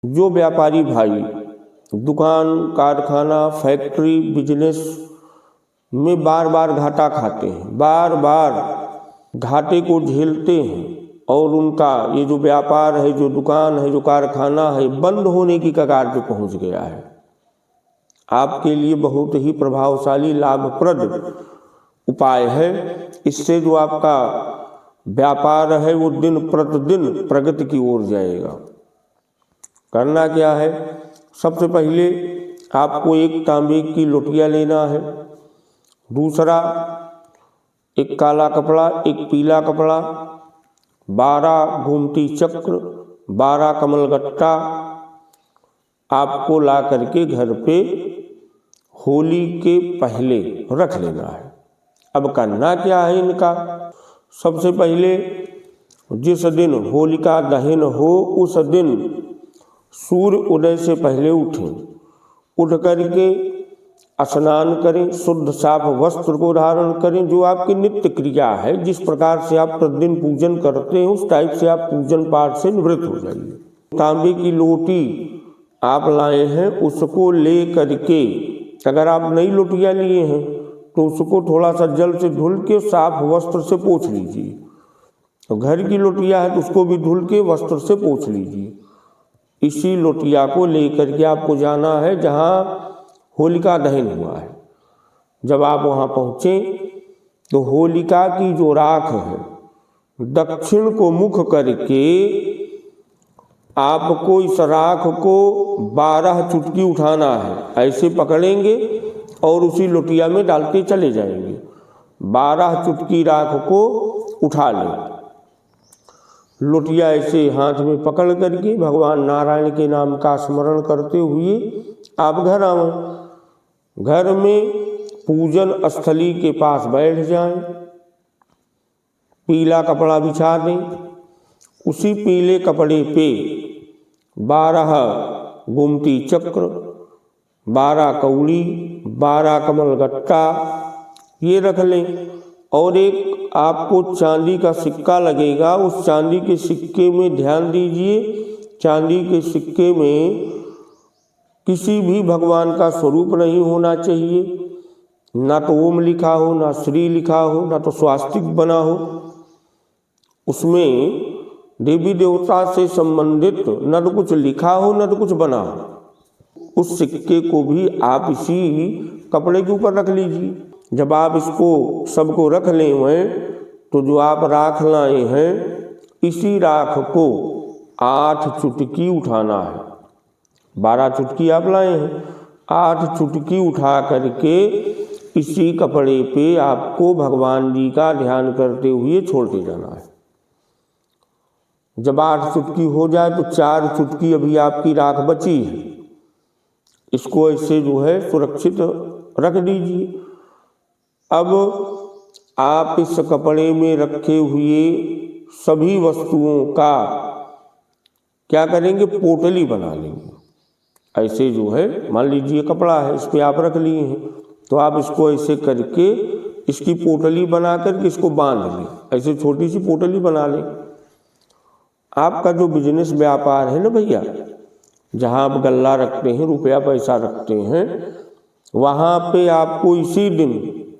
जो व्यापारी भाई दुकान, कारखाना, फैक्ट्री, बिजनेस में बार बार घाटा खाते हैं, बार बार घाटे को झेलते हैं और उनका ये जो व्यापार है, जो दुकान है, जो कारखाना है, बंद होने की कगार पे पहुंच गया है, आपके लिए बहुत ही प्रभावशाली लाभप्रद उपाय है। इससे जो आपका व्यापार है वो दिन प्रतिदिन प्रगति की ओर जाएगा। करना क्या है, सबसे पहले आपको एक तांबे की लोटिया लेना है, दूसरा एक काला कपड़ा, एक पीला कपड़ा, 12 गोमती चक्र, 12 कमलगट्टा आपको ला करके घर पे होली के पहले रख लेना है। अब करना क्या है इनका, सबसे पहले जिस दिन होलिका दहन हो उस दिन सूर्य उदय से पहले उठें, उठ करके स्नान करें, शुद्ध साफ वस्त्र को धारण करें। जो आपकी नित्य क्रिया है, जिस प्रकार से आप प्रतिदिन पूजन करते हैं उस टाइप से आप पूजन पाठ से निवृत्त हो जाइए। तांबे की लोटी आप लाए हैं, उसको ले करके, अगर आप नई लोटियाँ लिए हैं तो उसको थोड़ा सा जल से धुल के साफ वस्त्र से पोंछ लीजिए। तो घर की लोटिया है तो उसको भी धुल के वस्त्र से पोंछ लीजिए। इसी लोटिया को लेकर के आपको जाना है जहाँ होलिका दहन हुआ है। जब आप वहाँ पहुँचे तो होलिका की जो राख है दक्षिण को मुख करके आपको इस राख को 12 चुटकी उठाना है। ऐसे पकड़ेंगे और उसी लोटिया में डालते चले जाएंगे। 12 चुटकी राख को उठा लें। लोटिया ऐसे हाथ में पकड़ करके भगवान नारायण के नाम का स्मरण करते हुए आप घर आओ। घर में पूजन स्थली के पास बैठ जाएं, पीला कपड़ा बिछा दें, उसी पीले कपड़े पे 12 गोमती चक्र, 12 कौड़ी, 12 कमलगट्टा ये रख लें। और एक आपको चांदी का सिक्का लगेगा, उस चांदी के सिक्के में ध्यान दीजिए, चांदी के सिक्के में किसी भी भगवान का स्वरूप नहीं होना चाहिए। ना तो ओम लिखा हो, ना श्री लिखा हो, ना तो स्वास्तिक बना हो। उसमें देवी देवता से संबंधित न तो कुछ लिखा हो न तो कुछ बना हो। उस सिक्के को भी आप इसी कपड़े के ऊपर रख लीजिए। जब आप इसको सबको रख ले हुए तो जो आप राख लाए हैं इसी राख को 8 चुटकी उठाना है। 12 चुटकी आप लाए हैं, 8 चुटकी उठा करके इसी कपड़े पे आपको भगवान जी का ध्यान करते हुए छोड़ते जाना है। जब 8 चुटकी हो जाए तो 4 चुटकी अभी आपकी राख बची है, इसको ऐसे जो है सुरक्षित रख दीजिए। अब आप इस कपड़े में रखे हुए सभी वस्तुओं का क्या करेंगे, पोटली बना लेंगे। ऐसे जो है मान लीजिए कपड़ा है, इस पर आप रख लिए हैं तो आप इसको ऐसे करके इसकी पोटली बना करके इसको बांध लें। ऐसे छोटी सी पोटली बना लें। आपका जो बिजनेस व्यापार है ना भैया, जहाँ आप गल्ला रखते हैं, रुपया पैसा रखते हैं, वहाँ पे आपको इसी दिन,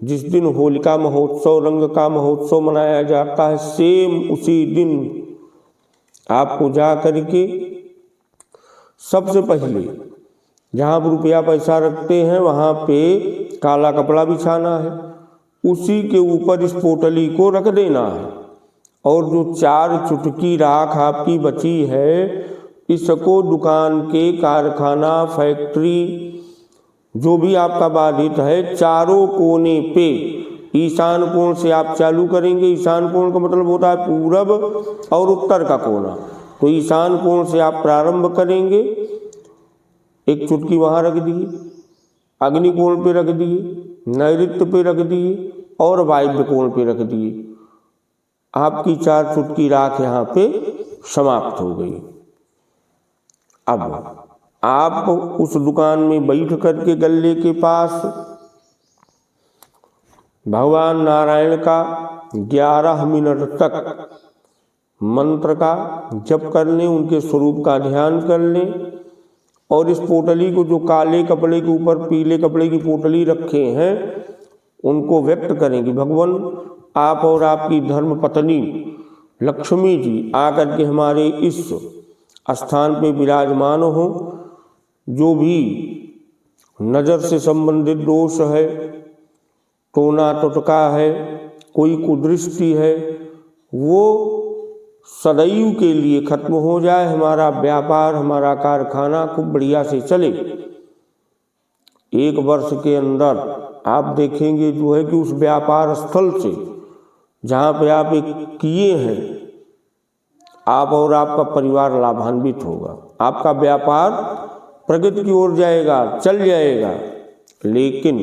जिस दिन होलिका महोत्सव, रंग का महोत्सव मनाया जाता है, सेम उसी दिन आपको जा करके सबसे पहले जहाँ आप रुपया पैसा रखते हैं वहाँ पे काला कपड़ा बिछाना है, उसी के ऊपर इस पोटली को रख देना है। और जो 4 चुटकी राख आपकी बची है इसको दुकान के, कारखाना, फैक्ट्री जो भी आपका बाधित है, चारों कोने पे ईशान कोण से आप चालू करेंगे। ईशान कोण का मतलब होता है पूरब और उत्तर का कोना। तो ईशान कोण से आप प्रारंभ करेंगे, एक चुटकी वहाँ रख दिए, अग्नि कोण पे रख दिए, नैऋत्य पे रख दिए और वायव्य कोण पे रख दिए। आपकी 4 चुटकी राख यहाँ पे समाप्त हो गई। अब आप उस दुकान में बैठ करके गल्ले के पास भगवान नारायण का 11 मिनट तक मंत्र का जप कर लें, उनके स्वरूप का ध्यान कर लें। और इस पोटली को जो काले कपड़े के ऊपर पीले कपड़े की पोटली रखे हैं उनको व्यक्त करेंगे। भगवान आप और आपकी धर्म पत्नी लक्ष्मी जी आकर के हमारे इस स्थान पे विराजमान हो। जो भी नज़र से संबंधित दोष है, टोना टोटका है, कोई कुदृष्टि है, वो सदैव के लिए खत्म हो जाए। हमारा व्यापार, हमारा कारखाना खूब बढ़िया से चले। 1 वर्ष के अंदर आप देखेंगे जो है कि उस व्यापार स्थल से जहाँ पे आप एक किए हैं, आप और आपका परिवार लाभान्वित होगा। आपका व्यापार प्रगति की ओर जाएगा, चल जाएगा। लेकिन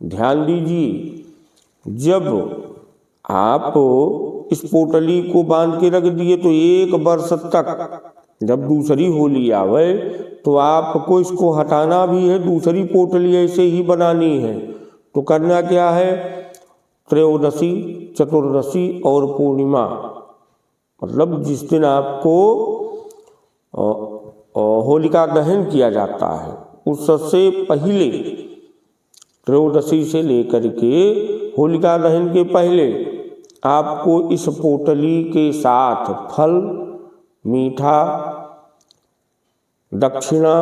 ध्यान दीजिए, जब आप इस पोटली को बांध के रख दिए तो 1 वर्ष तक जब दूसरी होली आवे तो आपको इसको हटाना भी है, दूसरी पोटली ऐसे ही बनानी है। तो करना क्या है, त्रयोदशी, चतुर्दशी और पूर्णिमा, मतलब जिस दिन आपको होलिका दहन किया जाता है उससे पहले, त्रयोदशी से लेकर के होलिका दहन के पहले आपको इस पोटली के साथ फल, मीठा, दक्षिणा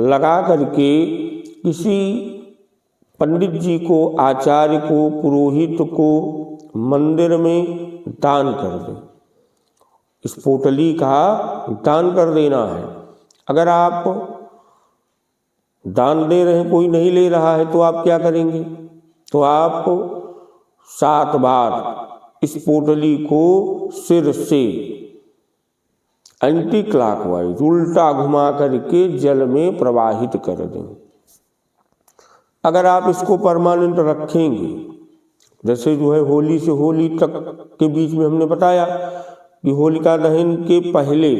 लगा करके किसी पंडित जी को, आचार्य को, पुरोहित को मंदिर में दान कर दें। इस पोटली का दान कर देना है। अगर आप दान दे रहे हैं, कोई नहीं ले रहा है, तो आप क्या करेंगे, तो आप 7 बार इस पोटली को सिर से एंटी क्लॉकवाइज उल्टा घुमा करके जल में प्रवाहित कर दें। अगर आप इसको परमानेंट रखेंगे, जैसे जो है होली से होली तक के बीच में हमने बताया कि होलिका दहन के पहले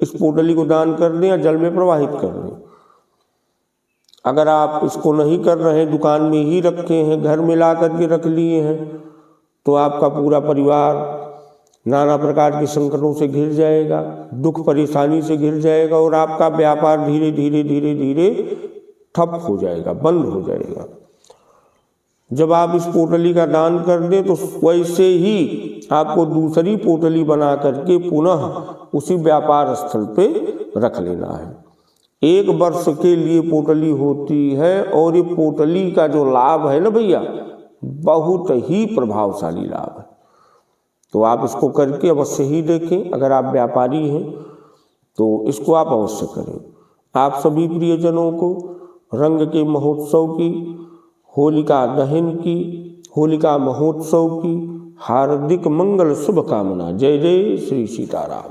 इस पोटली को दान कर दें या जल में प्रवाहित कर दें। अगर आप इसको नहीं कर रहे हैं, दुकान में ही रखे हैं, घर में ला करके रख लिए हैं, तो आपका पूरा परिवार नाना प्रकार के संकटों से घिर जाएगा, दुख परेशानी से घिर जाएगा और आपका व्यापार धीरे धीरे धीरे धीरे ठप हो जाएगा, बंद हो जाएगा। जब आप इस पोटली का दान कर दें तो वैसे ही आपको दूसरी पोटली बना करके पुनः उसी व्यापार स्थल पे रख लेना है। 1 वर्ष के लिए पोटली होती है और ये पोटली का जो लाभ है ना भैया, बहुत ही प्रभावशाली लाभ है। तो आप इसको करके अवश्य ही देखें। अगर आप व्यापारी हैं तो इसको आप अवश्य करें। आप सभी प्रियजनों को रंग के महोत्सव की, होलिका दहन की, होलिका महोत्सव की हार्दिक मंगल शुभकामना। जय जय श्री सीताराम।